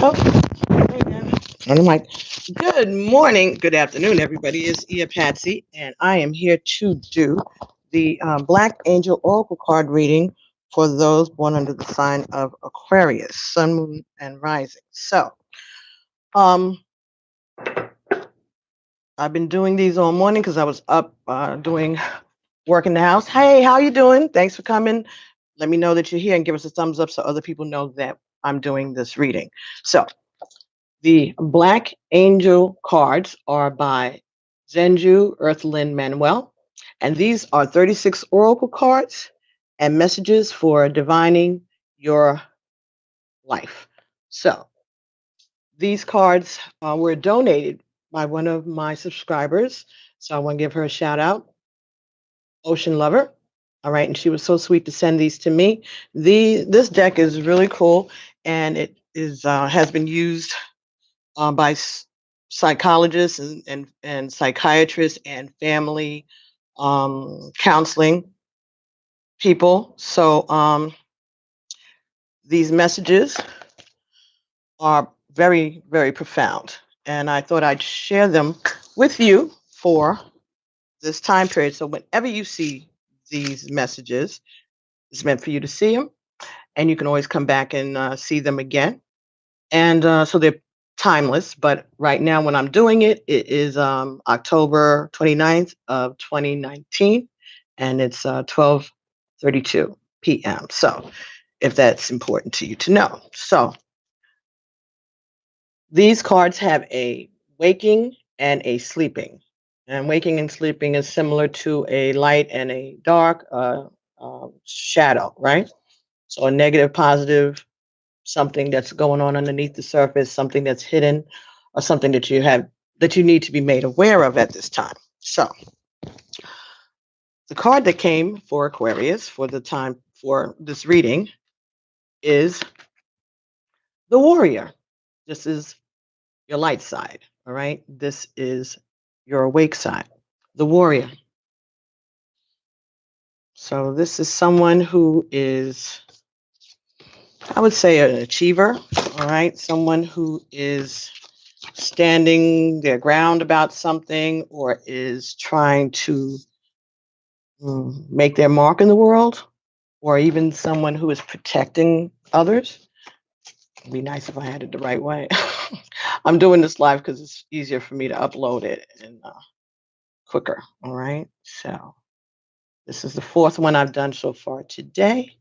Oh, and I'm like, good morning, good afternoon, everybody. It's Patsy, and I am here to do the Black Angel Oracle card reading for those born under the sign of Aquarius, Sun, Moon, and Rising. So, um, I've been doing these all morning because I was up doing work in the house. Hey, how you doing? Thanks for coming. Let me know that you're here and give us a thumbs up so other people know that I'm doing this reading. So, the Black Angel cards are by Zenju Earthlyn Manuel, and these are 36 oracle cards and messages for divining your life. So, these cards were donated by one of my subscribers. So, I want to give her a shout out, Ocean Lover. All right, and she was so sweet to send these to me. This deck is really cool, and it is has been used by psychologists and psychiatrists and family counseling people. So these messages are very, very profound. And I thought I'd share them with you for this time period. So whenever you see these messages, it's meant for you to see them. And you can always come back and see them again. And so they're timeless, but right now when I'm doing it, it is October 29th of 2019, and it's 12:32 p.m. So if that's important to you to know. So these cards have a waking and a sleeping. And waking and sleeping is similar to a light and a dark shadow, right? So a negative, positive, something that's going on underneath the surface, something that's hidden, or something that you need to be made aware of at this time. So the card that came for Aquarius for the time for this reading is the Warrior. This is your light side, all right? This is your awake side, the Warrior. So this is someone who is, I would say, an achiever, all right? Someone who is standing their ground about something or is trying to make their mark in the world, or even someone who is protecting others. It'd be nice if I had it the right way. I'm doing this live because it's easier for me to upload it and quicker. All right. So this is the fourth one I've done so far today.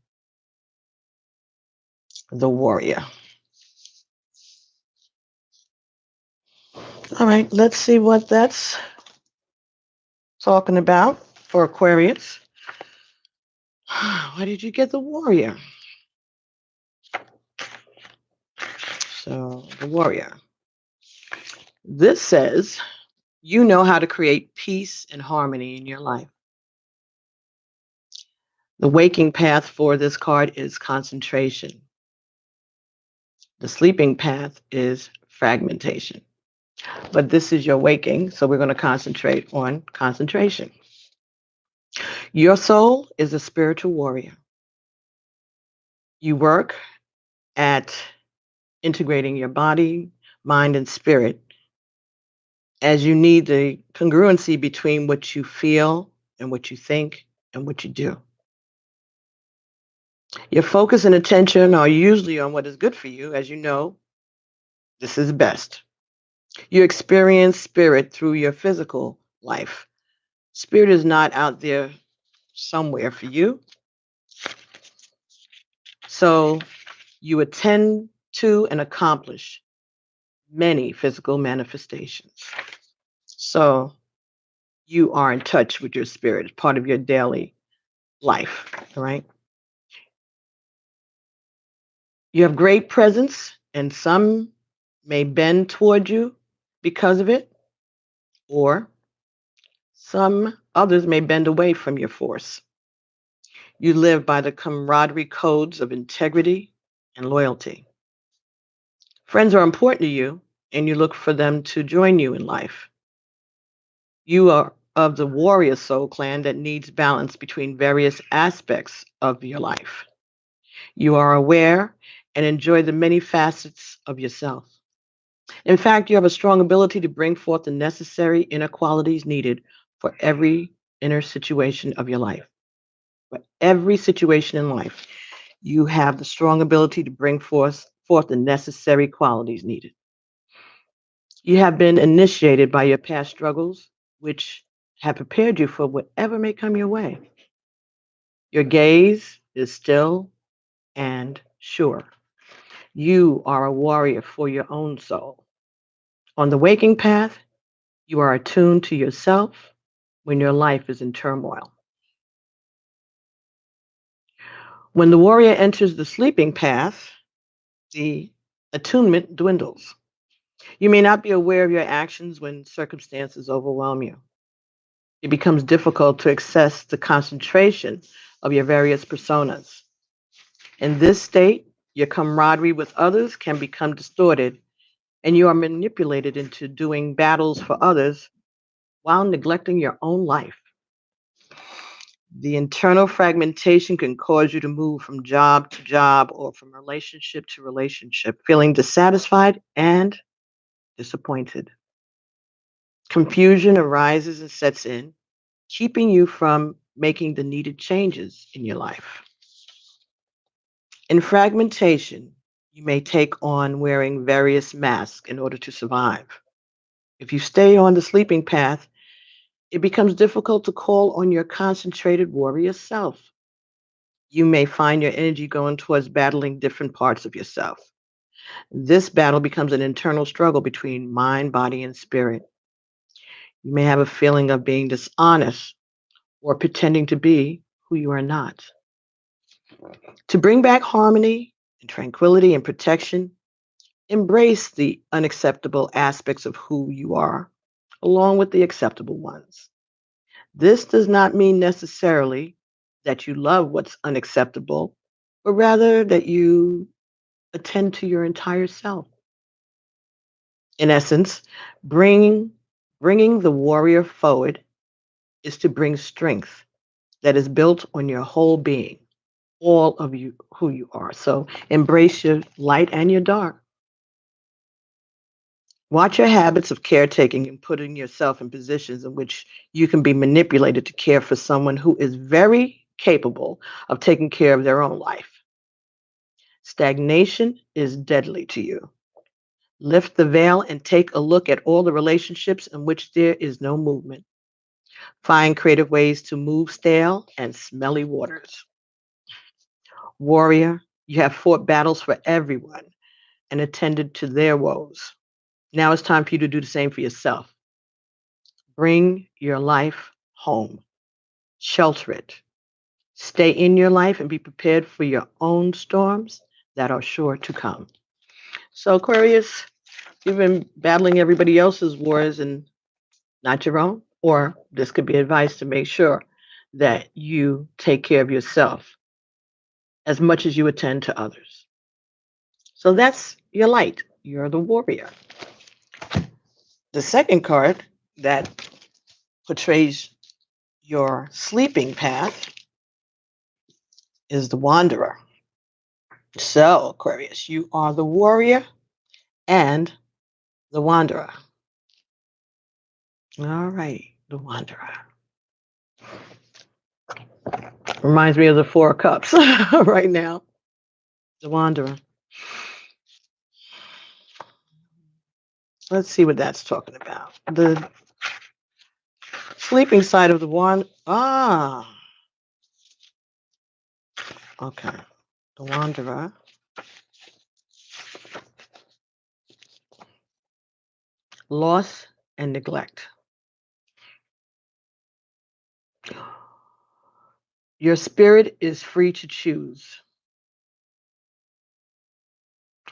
The Warrior. All right. Let's see what that's talking about for Aquarius. Why did you get the Warrior? So, the Warrior. This says you know how to create peace and harmony in your life. The waking path for this card is concentration. The sleeping path is fragmentation. But this is your waking, so we're going to concentrate on concentration. Your soul is a spiritual warrior. You work at integrating your body, mind, and spirit as you need the congruency between what you feel and what you think and what you do. Your focus and attention are usually on what is good for you, as you know, this is best. You experience spirit through your physical life. Spirit is not out there somewhere for you. So you attend to and accomplish many physical manifestations. So you are in touch with your spirit, part of your daily life, all right? You have great presence, and some may bend toward you because of it, or some others may bend away from your force. You live by the camaraderie codes of integrity and loyalty. Friends are important to you, and you look for them to join you in life. You are of the warrior soul clan that needs balance between various aspects of your life. You are aware and enjoy the many facets of yourself. In fact, you have a strong ability to bring forth the necessary inner qualities needed for every inner situation of your life. For every situation in life, you have the strong ability to bring forth the necessary qualities needed. You have been initiated by your past struggles, which have prepared you for whatever may come your way. Your gaze is still and sure. You are a warrior for your own soul. On the waking path, you are attuned to yourself when your life is in turmoil. When the warrior enters the sleeping path, the attunement dwindles. You may not be aware of your actions when circumstances overwhelm you. It becomes difficult to access the concentration of your various personas. In this state, your camaraderie with others can become distorted, and you are manipulated into doing battles for others while neglecting your own life. The internal fragmentation can cause you to move from job to job or from relationship to relationship, feeling dissatisfied and disappointed. Confusion arises and sets in, keeping you from making the needed changes in your life. In fragmentation, you may take on wearing various masks in order to survive. If you stay on the sleeping path, it becomes difficult to call on your concentrated warrior self. You may find your energy going towards battling different parts of yourself. This battle becomes an internal struggle between mind, body, and spirit. You may have a feeling of being dishonest or pretending to be who you are not. To bring back harmony and tranquility and protection, embrace the unacceptable aspects of who you are, along with the acceptable ones. This does not mean necessarily that you love what's unacceptable, but rather that you attend to your entire self. In essence, bringing, bringing the warrior forward is to bring strength that is built on your whole being, all of you, who you are. So embrace your light and your dark. Watch your habits of caretaking and putting yourself in positions in which you can be manipulated to care for someone who is very capable of taking care of their own life. Stagnation is deadly to you. Lift the veil and take a look at all the relationships in which there is no movement. Find creative ways to move stale and smelly waters. Warrior, you have fought battles for everyone and attended to their woes. Now it's time for you to do the same for yourself. Bring your life home. Shelter it. Stay in your life and be prepared for your own storms that are sure to come. So, Aquarius, you've been battling everybody else's wars and not your own. Or this could be advice to make sure that you take care of yourself as much as you attend to others. So that's your light. You're the warrior. The second card that portrays your sleeping path is the wanderer. So, Aquarius, you are the warrior and the wanderer. All right, the wanderer. Reminds me of the Four of Cups right now. The wanderer. Let's see what that's talking about. The sleeping side of the wand. Ah, okay. The wanderer. Loss and neglect. Your spirit is free to choose.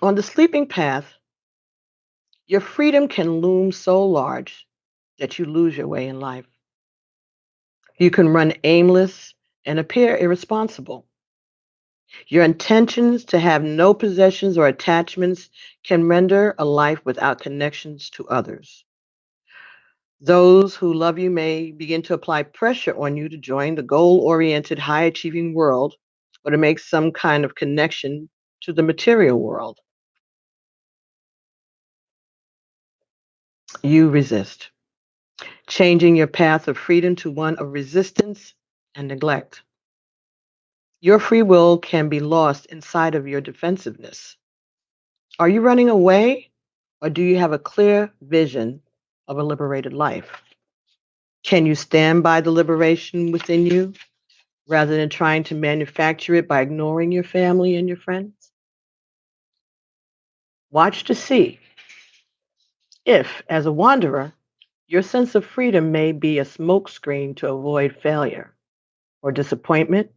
On the sleeping path, your freedom can loom so large that you lose your way in life. You can run aimless and appear irresponsible. Your intentions to have no possessions or attachments can render a life without connections to others. Those who love you may begin to apply pressure on you to join the goal oriented, high achieving world or to make some kind of connection to the material world, you resist, changing your path of freedom to one of resistance and neglect. Your free will can be lost inside of your defensiveness. Are you running away, or do you have a clear vision of a liberated life? Can you stand by the liberation within you rather than trying to manufacture it by ignoring your family and your friends? Watch to see if, as a wanderer, your sense of freedom may be a smokescreen to avoid failure or disappointment,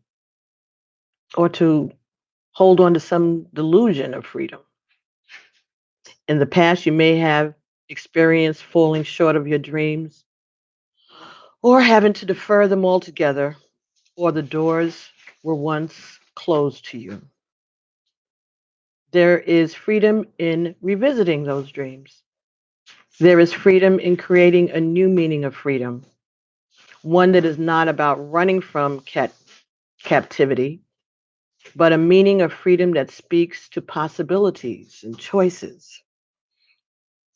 or to hold on to some delusion of freedom. In the past, you may have experienced falling short of your dreams, or having to defer them altogether, or the doors were once closed to you. There is freedom in revisiting those dreams. There is freedom in creating a new meaning of freedom, one that is not about running from captivity, but a meaning of freedom that speaks to possibilities and choices.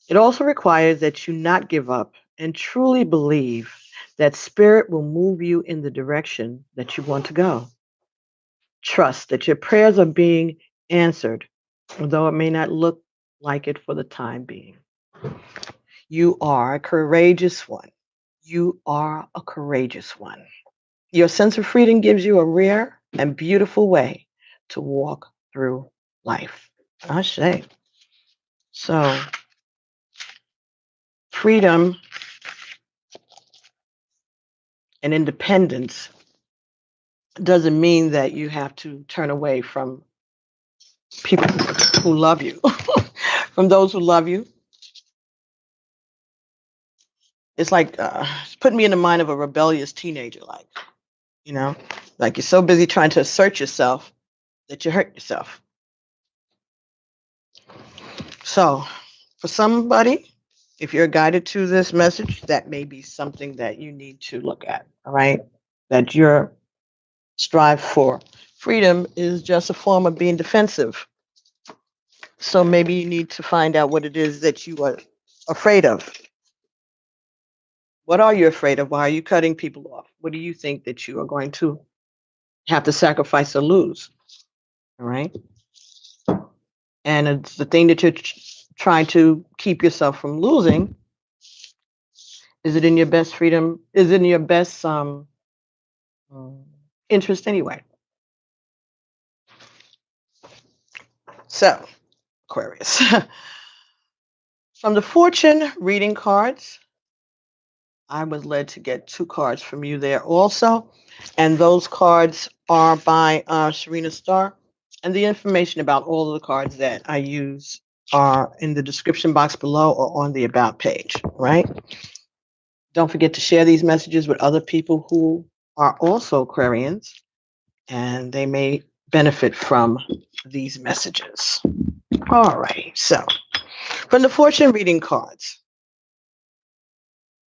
It also requires that you not give up and truly believe that spirit will move you in the direction that you want to go. Trust that your prayers are being answered, although it may not look like it for the time being. You are a courageous one. You are a courageous one. Your sense of freedom gives you a rare and beautiful way to walk through life. Ashe. So, freedom and independence doesn't mean that you have to turn away from people who love you, from those who love you. It's like it's putting me in the mind of a rebellious teenager, you know, like you're so busy trying to assert yourself that you hurt yourself. So, for somebody, if you're guided to this message, that may be something that you need to look at, all right? That your strive for freedom is just a form of being defensive. So maybe you need to find out what it is that you are afraid of. What are you afraid of? Why are you cutting people off? What do you think that you are going to have to sacrifice or lose? All right. And it's the thing that you're trying to keep yourself from losing. Is it in your best freedom? Is it in your best um, interest anyway? So, Aquarius. From the fortune reading cards, I was led to get 2 cards from you there also. And those cards are by Sharina Starr. And the information about all of the cards that I use are in the description box below or on the About page, right? Don't forget to share these messages with other people who are also Aquarians, and they may benefit from these messages. All right, so from the fortune reading cards,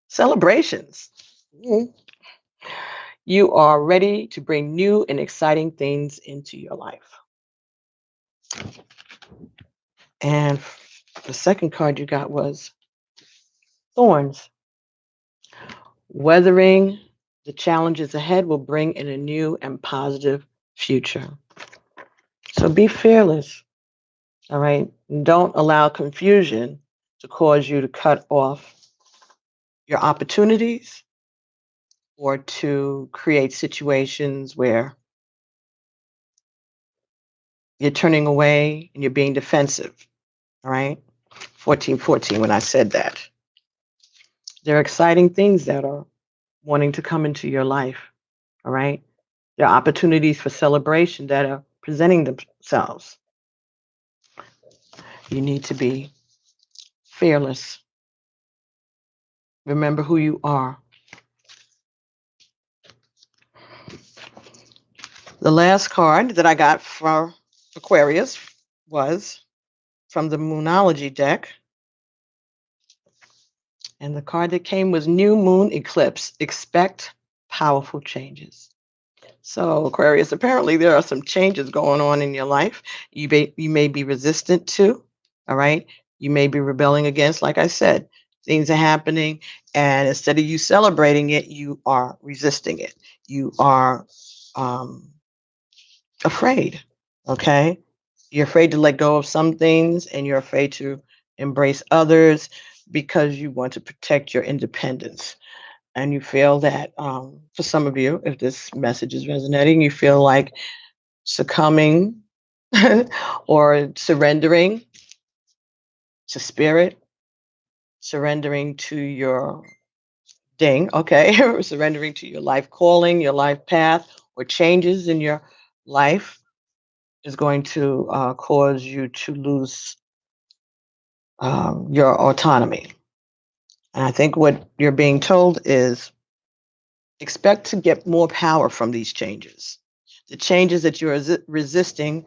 celebrations. You are ready to bring new and exciting things into your life. And the second card you got was thorns. Weathering the challenges ahead will bring in a new and positive future. So be fearless, all right? Don't allow confusion to cause you to cut off your opportunities or to create situations where you're turning away and you're being defensive, all right? 1414 when I said that. There are exciting things that are wanting to come into your life, all right? There are opportunities for celebration that are presenting themselves. You need to be fearless. Remember who you are. The last card that I got for Aquarius was from the Moonology deck. And the card that came was New Moon Eclipse. Expect powerful changes. So, Aquarius, apparently there are some changes going on in your life. You may be resistant to, all right? You may be rebelling against, like I said, things are happening, and instead of you celebrating it, you are resisting it. You are um, afraid, okay? You're afraid to let go of some things, and you're afraid to embrace others because you want to protect your independence. And you feel that, for some of you, if this message is resonating, you feel like succumbing or surrendering to spirit, surrendering to your okay, surrendering to your life calling, your life path, or changes in your life is going to cause you to lose your autonomy. And I think what you're being told is expect to get more power from these changes. The changes that you're resisting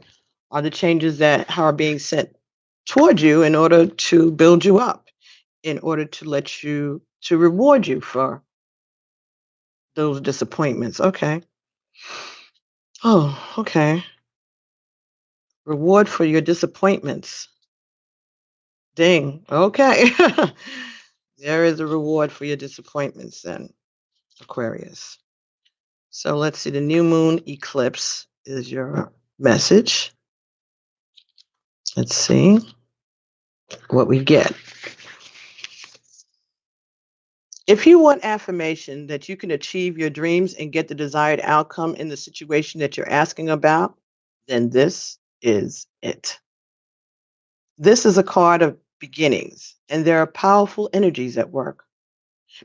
are the changes that are being sent toward you in order to build you up, in order to to reward you for those disappointments. Okay. Oh, okay. Reward for your disappointments. Ding. Okay. There is a reward for your disappointments then, Aquarius. So let's see. The new moon eclipse is your message. Let's see what we get. If you want affirmation that you can achieve your dreams and get the desired outcome in the situation that you're asking about, then this is it. This is a card of beginnings, and there are powerful energies at work.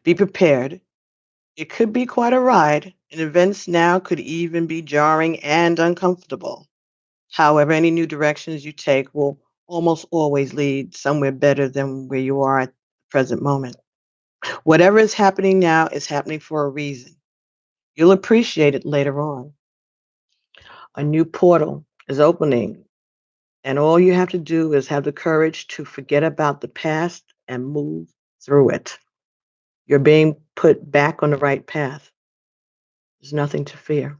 Be prepared. It could be quite a ride, and events now could even be jarring and uncomfortable. However, any new directions you take will almost always lead somewhere better than where you are at the present moment. Whatever is happening now is happening for a reason. You'll appreciate it later on. A new portal is opening, and all you have to do is have the courage to forget about the past and move through it. You're being put back on the right path. There's nothing to fear.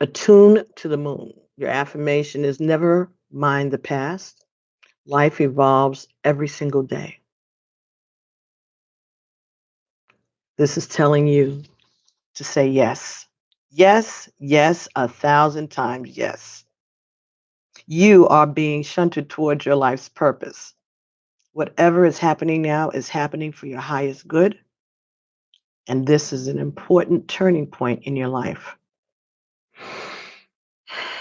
Attune to the moon. Your affirmation is never mind the past. Life evolves every single day. This is telling you to say yes. Yes, yes, 1,000 times yes. You are being shunted towards your life's purpose. Whatever is happening now is happening for your highest good, and this is an important turning point in your life.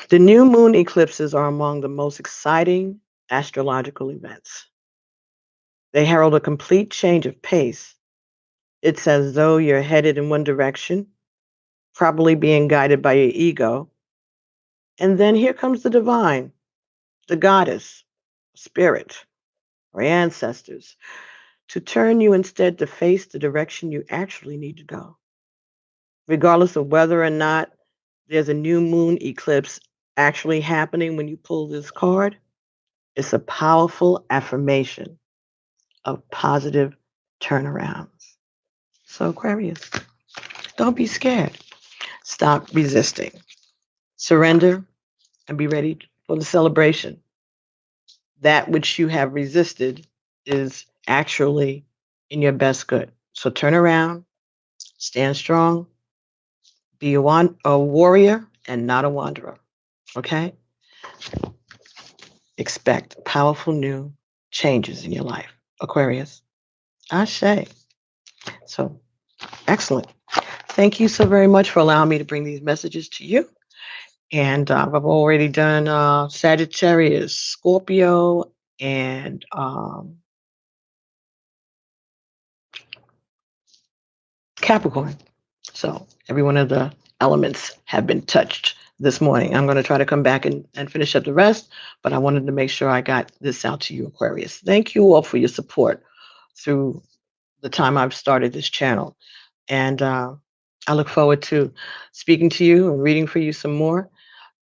The new moon eclipses are among the most exciting astrological events. They herald a complete change of pace. It's as though you're headed in one direction, probably being guided by your ego, and then here comes the divine, the goddess, spirit, or ancestors, to turn you instead to face the direction you actually need to go. Regardless of whether or not there's a new moon eclipse actually happening when you pull this card, it's a powerful affirmation of positive turnarounds. So, Aquarius, don't be scared. Stop resisting. Surrender and be ready for the celebration. That which you have resisted is actually in your best good. So turn around, stand strong, be a warrior and not a wanderer. Okay? Expect powerful new changes in your life. Aquarius. Ashe. So excellent. Thank you so very much for allowing me to bring these messages to you. And I've already done Sagittarius, Scorpio, and Capricorn. So every one of the elements have been touched this morning. I'm going to try to come back and finish up the rest, but I wanted to make sure I got this out to you, Aquarius. Thank you all for your support through the time I've started this channel. And I look forward to speaking to you and reading for you some more.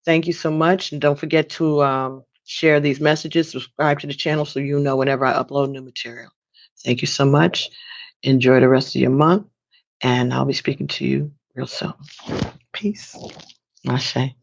Thank you so much. And don't forget to share these messages, subscribe to the channel so you know whenever I upload new material. Thank you so much. Enjoy the rest of your month. And I'll be speaking to you real soon. Peace. Ashe.